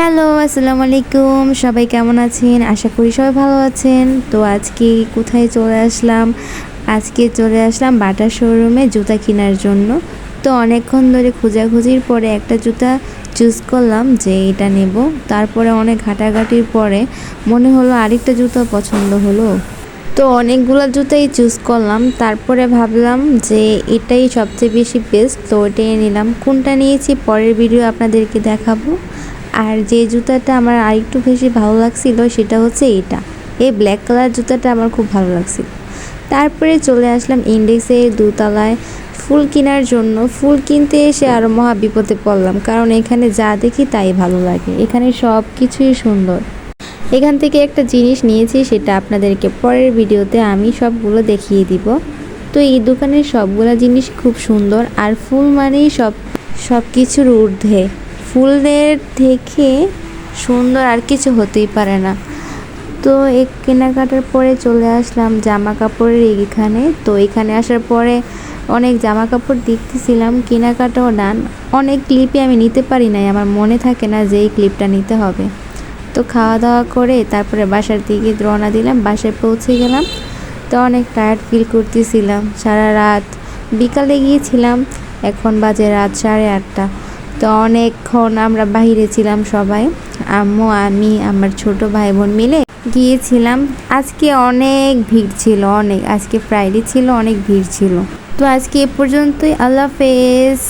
Hello, আসসালামু আলাইকুম। সবাই কেমন আছেন? আশা করি সবাই ভালো আছেন। তো আজকে কোথায় চলে আসলাম? আজকে চলে আসলাম বাটা শোরুমে জুতা কেনার জন্য। তো অনেকক্ষণ ধরে খোঁজাখুঁজির পরে একটা জুতা চুজ করলাম যে এটা নেব। তারপরে অনেক ঘাটাঘাটির পরে মনে হলো আরেকটা জুতা পছন্দ হলো। তো অনেকগুলো জুতাই চুজ করলাম, তারপরে ভাবলাম যে এটাই সবচেয়ে বেশি বেস্ট, তো এটাই নিলাম। কোনটা নিয়েছি পরের ভিডিও আপনাদেরকে দেখাবো। আর যে জুতাটা আমার আরেকটু বেশি ভালো লাগছিল সেটা হচ্ছে এটা, এই ব্ল্যাক কালার জুতাটা আমার খুব ভালো লাগছিল। তারপরে চলে আসলাম ইন্ডেক্সের দোতলায় ফুল কেনার জন্য। ফুল কিনতে এসে আরও মহা বিপদে পড়লাম, কারণ এখানে যা দেখি তাই ভালো লাগে, এখানে সব কিছুই সুন্দর। এখান থেকে একটা জিনিস নিয়েছি, সেটা আপনাদেরকে পরের ভিডিওতে আমি সবগুলো দেখিয়ে দিব। তো এই দোকানের সবগুলো জিনিস খুব সুন্দর, আর ফুল মানেই সব কিছুর ঊর্ধ্বে। ফুলের থেকে সুন্দর আর কিছু হতেই পারে না। তো এই কেনাকাটার পরে চলে আসলাম জামা কাপড়ের এখানে। তো এখানে আসার পরে অনেক জামা কাপড় দেখতেছিলাম, কেনাকাটাও ডান। অনেক ক্লিপই আমি নিতে পারি নাই, আমার মনে থাকে না যে এই ক্লিপটা নিতে হবে। তো খাওয়া দাওয়া করে তারপরে বাসার দিকে রওনা দিলাম, বাসায় পৌঁছে গেলাম। তো অনেক টায়ার্ড ফিল করতেছিলাম, সারা রাত বিকালে গিয়েছিলাম, এখন বাজে রাত 8:30। তো অনেকক্ষণ আমরা বাহিরে ছিলাম সবাই, আম্মু, আমি, আমার ছোট ভাই বোন মিলে গিয়েছিলাম। আজকে অনেক ভিড় ছিল, আজকে ফ্রাইডে ছিল, অনেক ভিড় ছিল। তো আজকে এ পর্যন্তই, আল্লাহ হাফেজ।